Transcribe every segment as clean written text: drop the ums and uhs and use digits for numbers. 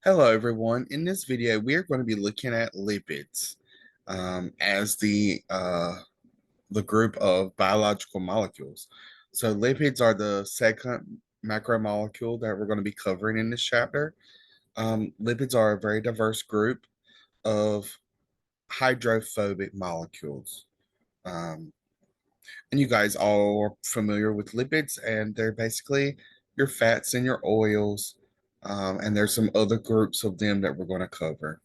Hello, everyone. In this video, we are going to be looking at lipids as the group of biological molecules. So lipids are the second macromolecule that we're going to be covering in this chapter. Lipids are a very diverse group of hydrophobic molecules. Um, and you guys all are familiar with lipids, and they're basically your fats and your oils. And there's some other groups of them that we're going to cover.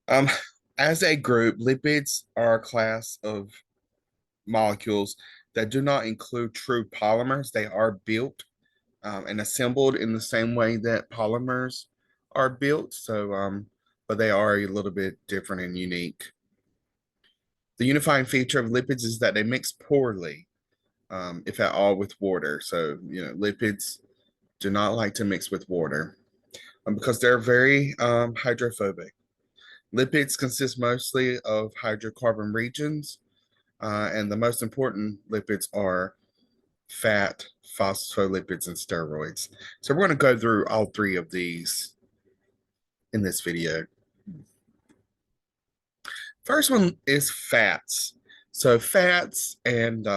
Um, as a group, lipids are a class of molecules that do not include true polymers. They are built and assembled in the same way that polymers are built. But they are a little bit different and unique. The unifying feature of lipids is that they mix poorly, if at all, with water. So, lipids do not like to mix with water because they're very hydrophobic. Lipids consist mostly of hydrocarbon regions, and the most important lipids are fat, phospholipids, and steroids. So we're going to go through all three of these in this video. First one is fats. So fats and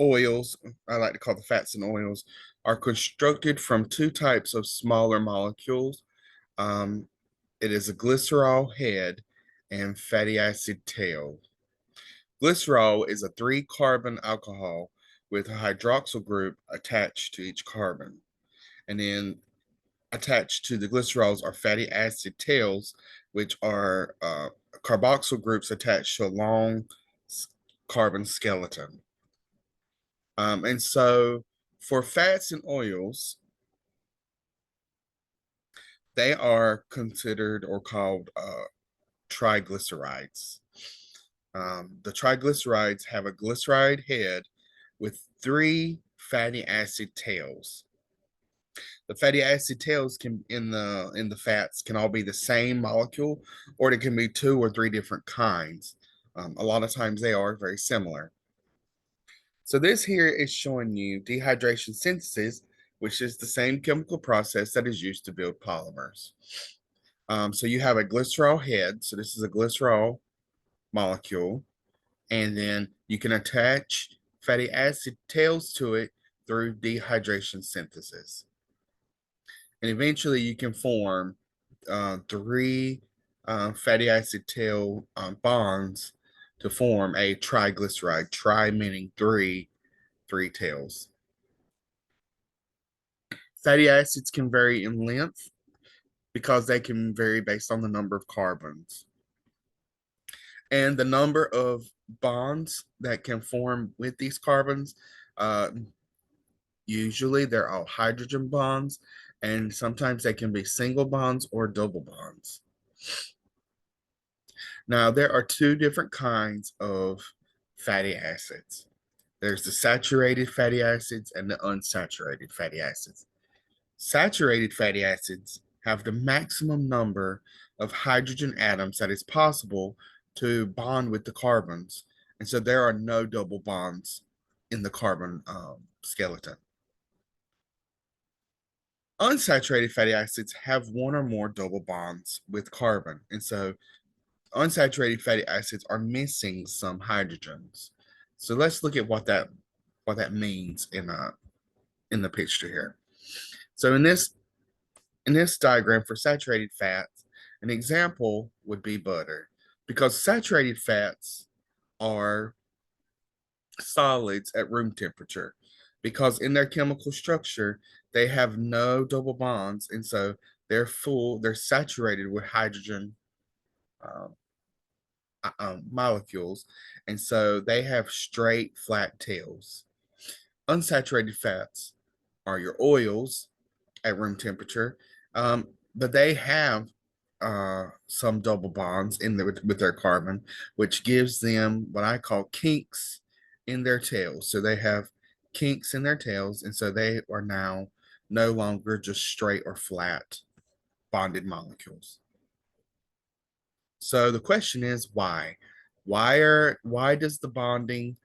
oils, I like to call the fats and oils, are constructed from two types of smaller molecules. Um, it is a glycerol head and fatty acid tail. Glycerol is a three-carbon alcohol with a hydroxyl group attached to each carbon. And then attached to the glycerols are fatty acid tails, which are carboxyl groups attached to a long carbon skeleton. And so for fats and oils, they are considered or called triglycerides. The triglycerides have a glyceride head with three fatty acid tails. The fatty acid tails can in the fats can all be the same molecule, or they can be two or three different kinds. A lot of times they are very similar. So this here is showing you dehydration synthesis, which is the same chemical process that is used to build polymers. So you have a glycerol head. So this is a glycerol molecule, and then you can attach fatty acid tails to it through dehydration synthesis. And eventually you can form three fatty acid tail bonds to form a triglyceride. Tri meaning three tails. Fatty acids can vary in length because they can vary based on the number of carbons. And the number of bonds that can form with these carbons, uh, usually they're all hydrogen bonds, and sometimes they can be single bonds or double bonds. Now, there are two different kinds of fatty acids. There's the saturated fatty acids and the unsaturated fatty acids. Saturated fatty acids have the maximum number of hydrogen atoms that is possible to bond with the carbons. And so there are no double bonds in the carbon skeleton. Unsaturated fatty acids have one or more double bonds with carbon. And so unsaturated fatty acids are missing some hydrogens. So let's look at what that means in the picture here. So in this diagram for saturated fats, an example would be butter, because saturated fats are solids at room temperature, because in their chemical structure they have no double bonds, and so they're saturated with hydrogen um, molecules, and so they have straight flat tails. Unsaturated fats are your oils at room temperature, but they have some double bonds with their carbon, which gives them what I call kinks in their tails. So they have kinks in their tails, and so they are now no longer just straight or flat bonded molecules. So the question is why? Why does the bonding,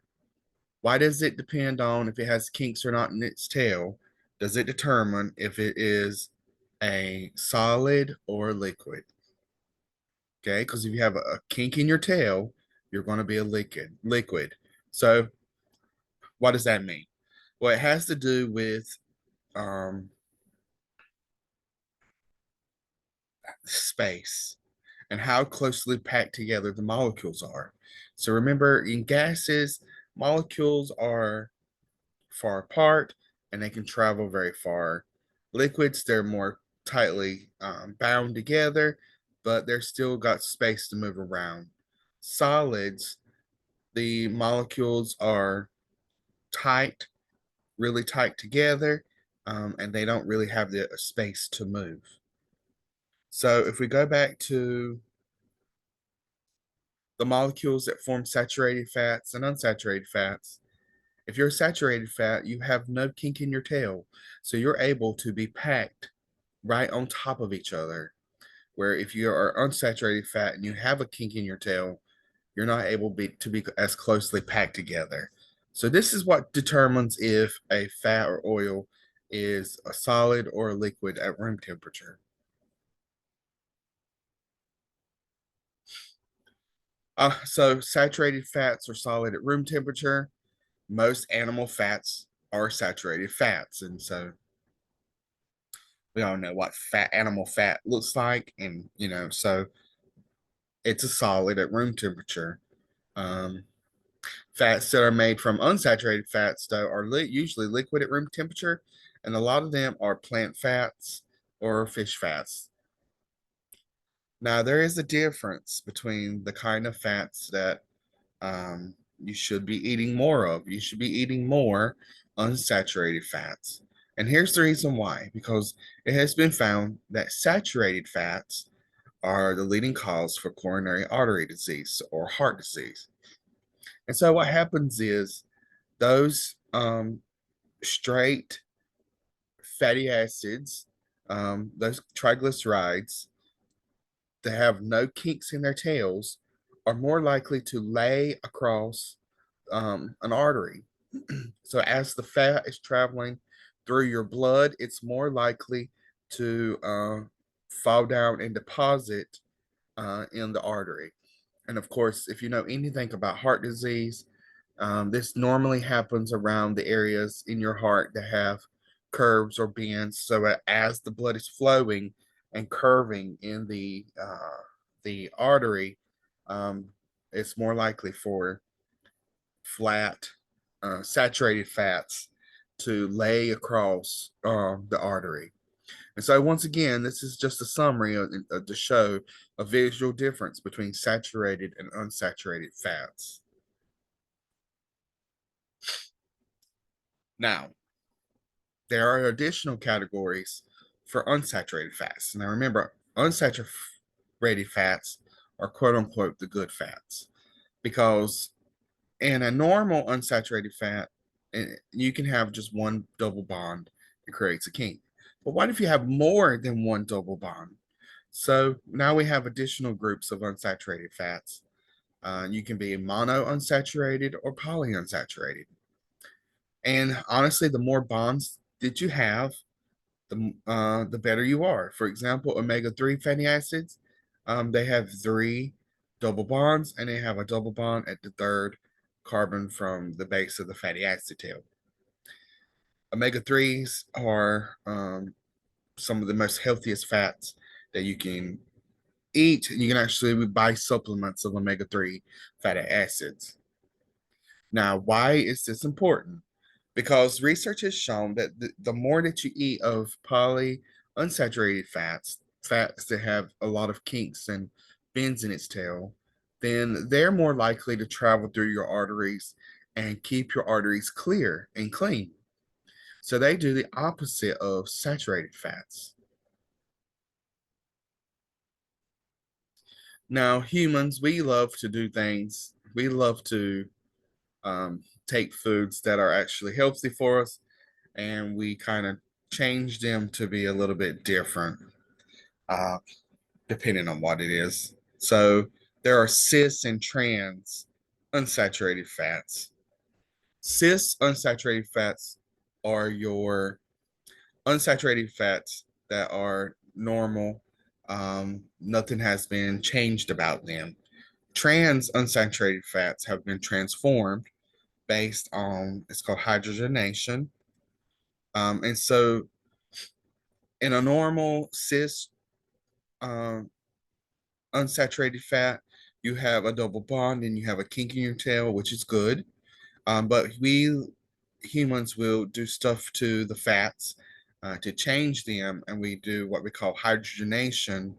why does it depend on if it has kinks or not in its tail? does it determine if it is a solid or a liquid? Okay, because if you have a kink in your tail, you're going to be a liquid. So what does that mean? Well, it has to do with um, space and how closely packed together the molecules are. So remember, in gases, molecules are far apart and they can travel very far. Liquids, they're more tightly bound together, but they're still got space to move around. Solids, the molecules are tight, really tight together, and they don't really have the space to move. So if we go back to the molecules that form saturated fats and unsaturated fats, if you're a saturated fat, you have no kink in your tail. So you're able to be packed right on top of each other. Where if you are unsaturated fat and you have a kink in your tail, you're not able to be as closely packed together. So this is what determines if a fat or oil is a solid or a liquid at room temperature. So saturated fats are solid at room temperature. Most animal fats are saturated fats, and so we all know what animal fat looks like, and so it's a solid at room temperature. Um, Fats that are made from unsaturated fats, though, are usually liquid at room temperature, and a lot of them are plant fats or fish fats. Now, there is a difference between the kind of fats that you should be eating more of. You should be eating more unsaturated fats. And here's the reason why, because it has been found that saturated fats are the leading cause for coronary artery disease or heart disease. And so what happens is those straight fatty acids, those triglycerides that have no kinks in their tails, are more likely to lay across an artery. So as the fat is traveling through your blood, it's more likely to fall down and deposit in the artery. And of course, if you know anything about heart disease, this normally happens around the areas in your heart that have curves or bends. So as the blood is flowing and curving in the artery, um, it's more likely for flat, saturated fats to lay across the artery. And so, once again, this is just a summary to show a visual difference between saturated and unsaturated fats. Now, there are additional categories for unsaturated fats. Now, remember, unsaturated fats are quote unquote the good fats because in a normal unsaturated fat, you can have just one double bond that creates a kink. But what if you have more than one double bond? So now we have additional groups of unsaturated fats. You can be mono unsaturated or polyunsaturated. And honestly, the more bonds that you have, the better you are. For example, omega-3 fatty acids, they have three double bonds, and they have a double bond at the third carbon from the base of the fatty acid tail. Omega-3s are some of the most healthiest fats that you can eat. You can actually buy supplements of omega-3 fatty acids. Now, why is this important? Because research has shown that the more that you eat of unsaturated fats, fats that have a lot of kinks and bends in its tail, then they're more likely to travel through your arteries and keep your arteries clear and clean. So they do the opposite of saturated fats. Now, humans, we love to do things. We love to take foods that are actually healthy for us and we kind of change them to be a little bit different, uh, depending on what it is. So there are cis and trans unsaturated fats. Cis unsaturated fats are your unsaturated fats that are normal. Nothing has been changed about them. Trans unsaturated fats have been transformed based on, it's called hydrogenation. And so in a normal cis um, unsaturated fat, you have a double bond and you have a kink in your tail, which is good. But we humans will do stuff to the fats to change them, and we do what we call hydrogenation,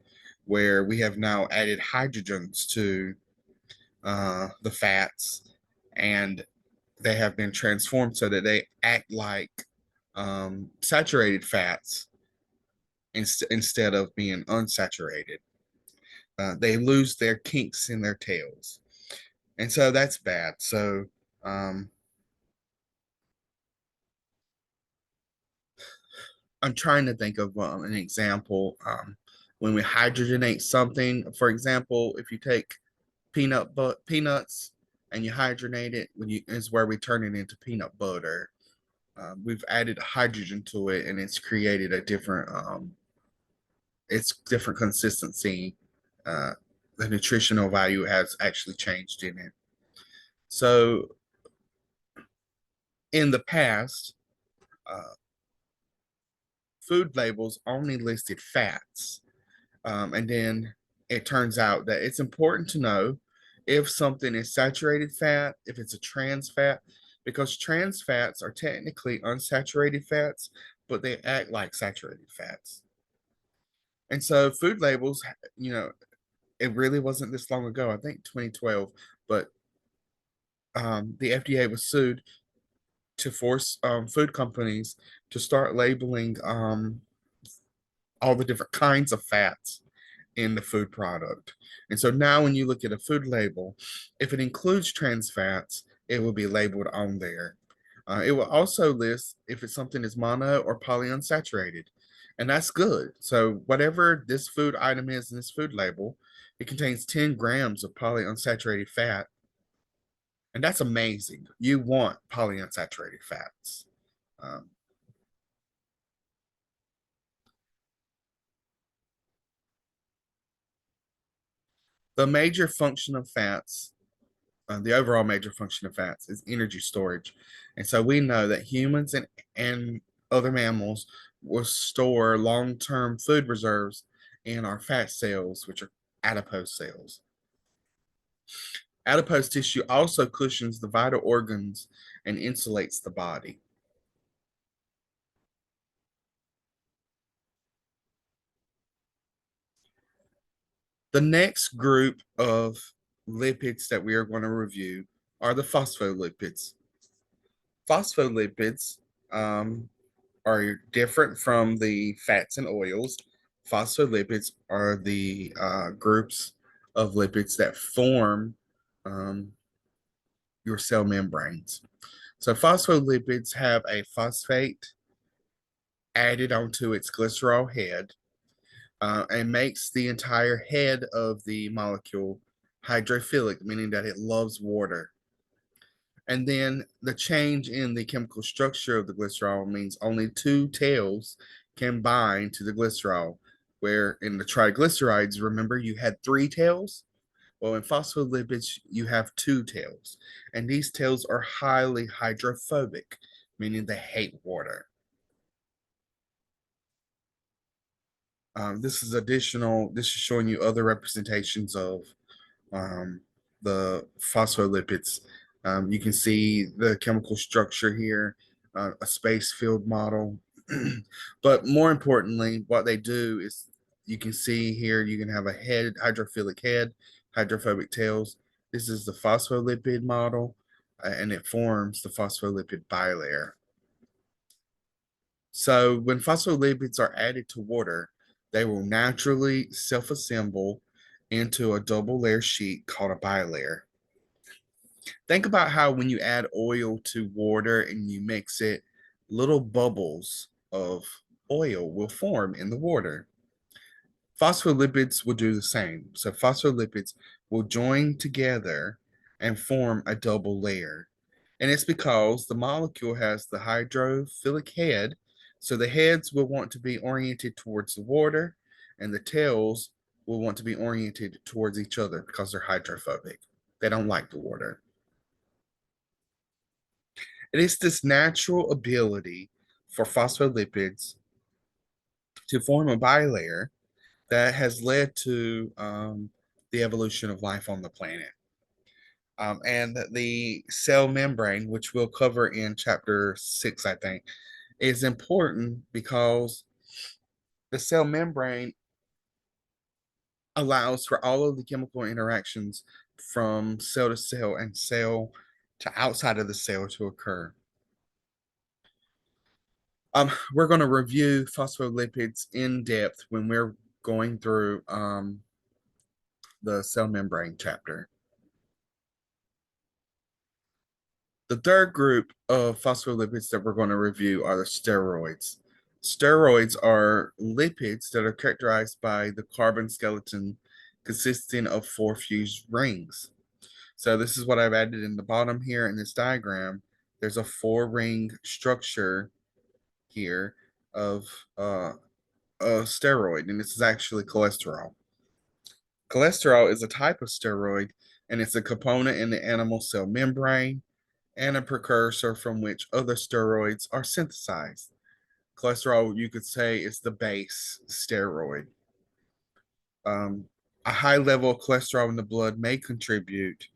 where we have now added hydrogens to the fats, and they have been transformed so that they act like saturated fats instead of being unsaturated. They lose their kinks in their tails, and so that's bad. So um, I'm trying to think of an example. When we hydrogenate something, for example, if you take peanuts and you hydrogenate it, is where we turn it into peanut butter. We've added hydrogen to it, and it's created a different, it's different consistency. Uh, the nutritional value has actually changed in it. So in the past, uh, food labels only listed fats. And then it turns out that it's important to know if something is saturated fat, if it's a trans fat, because trans fats are technically unsaturated fats, but they act like saturated fats. And so food labels, you know, it really wasn't this long ago, I think 2012, but the FDA was sued to force food companies to start labeling all the different kinds of fats in the food product. And so now when you look at a food label, if it includes trans fats, it will be labeled on there. It will also list if it's something is mono or polyunsaturated, and that's good. So whatever this food item is in this food label, it contains 10 grams of polyunsaturated fat, and that's amazing. You want polyunsaturated fats. Um, the major function of fats the overall major function of fats is energy storage. And so we know that humans and other mammals will store long term food reserves in our fat cells, which are adipose cells. Adipose tissue also cushions the vital organs and insulates the body. The next group of lipids that we are going to review are the phospholipids. Phospholipids are different from the fats and oils. Phospholipids are the groups of lipids that form um, your cell membranes. So phospholipids have a phosphate added onto its glycerol head and makes the entire head of the molecule hydrophilic, meaning that it loves water. And then the change in the chemical structure of the glycerol means only two tails can bind to the glycerol, where in the triglycerides, remember you had three tails? Well, in phospholipids, you have two tails, and these tails are highly hydrophobic, meaning they hate water. This is showing you other representations of um, the phospholipids. You can see the chemical structure here, a space field model. But more importantly, what they do is you can see here, you can have a hydrophilic head, hydrophobic tails. This is the phospholipid model, and it forms the phospholipid bilayer. So when phospholipids are added to water, they will naturally self-assemble into a double layer sheet called a bilayer. Think about how when you add oil to water and you mix it, little bubbles of oil will form in the water. Phospholipids will do the same. So phospholipids will join together and form a double layer. And it's because the molecule has the hydrophilic head. So the heads will want to be oriented towards the water, and the tails will want to be oriented towards each other because they're hydrophobic. They don't like the water. It is this natural ability for phospholipids to form a bilayer that has led to the evolution of life on the planet. And the cell membrane, which we'll cover in chapter 6, I think, is important because the cell membrane allows for all of the chemical interactions from cell to cell and cell to outside of the cell to occur. We're going to review phospholipids in depth when we're going through the cell membrane chapter. The third group of phospholipids that we're going to review are the steroids. Steroids are lipids that are characterized by the carbon skeleton consisting of 4 fused rings. So this is what I've added in the bottom here in this diagram. There's a 4-ring structure here of a steroid, and this is actually cholesterol. Cholesterol is a type of steroid, and it's a component in the animal cell membrane and a precursor from which other steroids are synthesized. Cholesterol, you could say, is the base steroid. A high level of cholesterol in the blood may contribute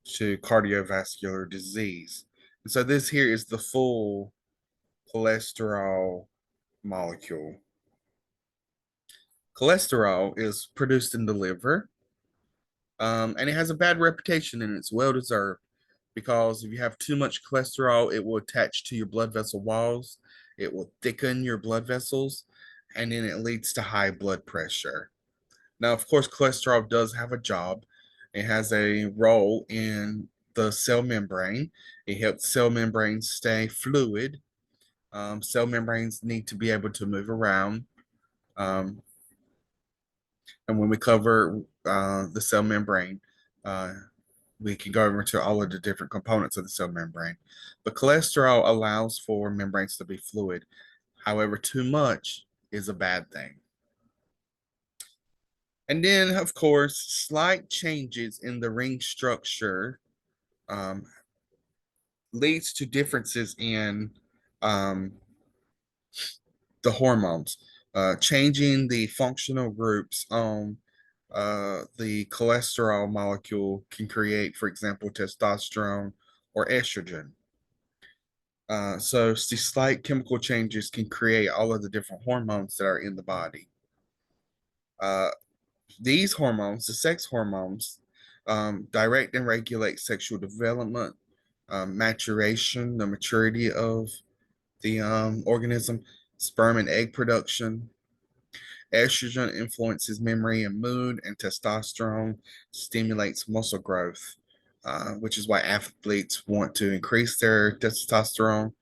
to cardiovascular disease. And so this here is the full cholesterol molecule. Cholesterol is produced in the liver, and it has a bad reputation, and it's well deserved because if you have too much cholesterol, it will attach to your blood vessel walls, it will thicken your blood vessels, and then it leads to high blood pressure. Now, of course, cholesterol does have a job. It has a role in the cell membrane. It helps cell membranes stay fluid. Cell membranes need to be able to move around. Um, and when we cover the cell membrane, uh, we can go over to all of the different components of the cell membrane. But cholesterol allows for membranes to be fluid. However, too much is a bad thing. And then, of course, slight changes in the ring structure um, leads to differences in um, the hormones, changing the functional groups on the cholesterol molecule can create, for example, testosterone or estrogen. So these slight chemical changes can create all of the different hormones that are in the body. Uh, these hormones, the sex hormones, direct and regulate sexual development, maturation, the maturity of the organism, sperm and egg production. Estrogen influences memory and mood, and testosterone stimulates muscle growth, which is why athletes want to increase their testosterone.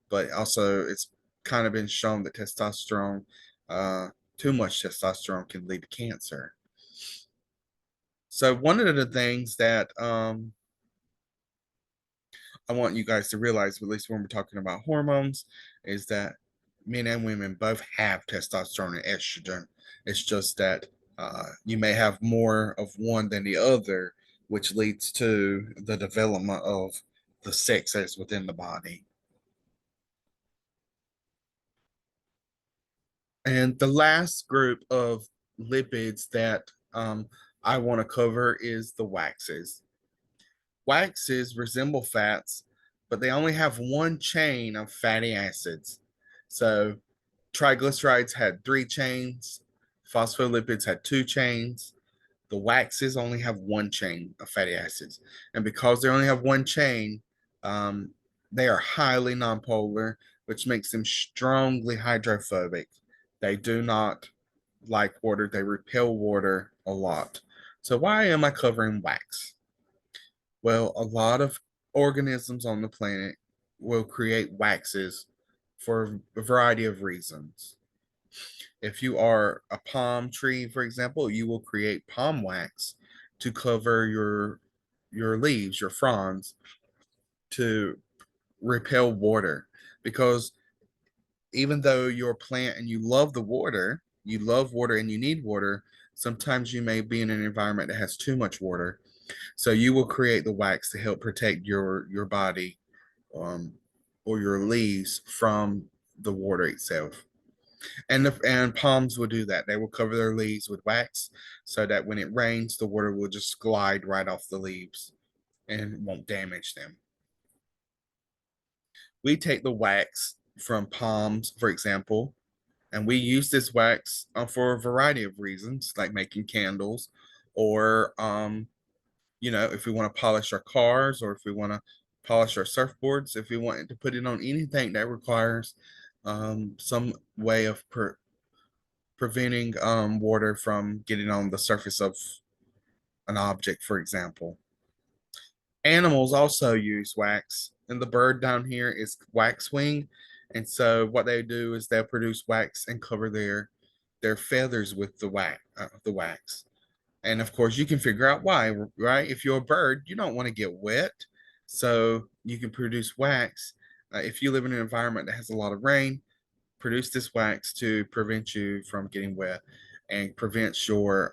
But also, it's kind of been shown that testosterone, uh, too much testosterone, can lead to cancer. So, one of the things that I want you guys to realize, at least when we're talking about hormones, is that men and women both have testosterone and estrogen. It's just that you may have more of one than the other, which leads to the development of the sexes within the body. And the last group of lipids that I want to cover is the waxes. Waxes resemble fats, but they only have one chain of fatty acids. So triglycerides had 3 chains, phospholipids had 2 chains. The waxes only have one chain of fatty acids. And because they only have one chain, um, they are highly nonpolar, which makes them strongly hydrophobic. They do not like water, they repel water a lot. So, why am I covering wax? Well, a lot of organisms on the planet will create waxes for a variety of reasons. If you are a palm tree, for example, you will create palm wax to cover your leaves, your fronds, to repel water because even though you're a plant and you love you love water and you need water, sometimes you may be in an environment that has too much water. So you will create the wax to help protect your body, um, or your leaves from the water itself. And palms will do that. They will cover their leaves with wax so that when it rains, the water will just glide right off the leaves and won't damage them. We take the wax from palms, for example, and we use this wax for a variety of reasons, like making candles, or if we want to polish our cars, or if we want to polish our surfboards, if we want to put it on anything that requires some way of preventing water from getting on the surface of an object, for example. Animals also use wax, and the bird down here is waxwing. And so what they do is they'll produce wax and cover their feathers with the wax. And of course, you can figure out why, right? If you're a bird, you don't want to get wet, so you can produce wax. If you live in an environment that has a lot of rain, produce this wax to prevent you from getting wet and prevents your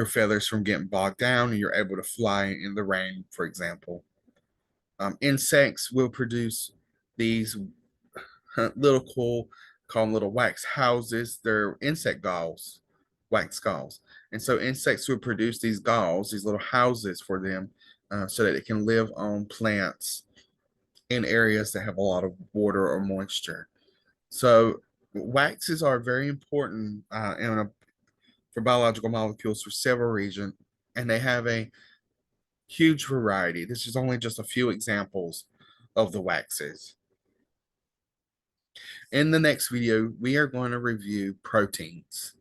feathers from getting bogged down, and you're able to fly in the rain, for example. Insects will produce these little cool, called little wax houses. They're insect galls, wax galls. And so insects will produce these galls, these little houses for them, so that it can live on plants in areas that have a lot of water or moisture. So waxes are very important for biological molecules for several reasons, and they have a huge variety. This is only just a few examples of the waxes. In the next video, we are going to review proteins.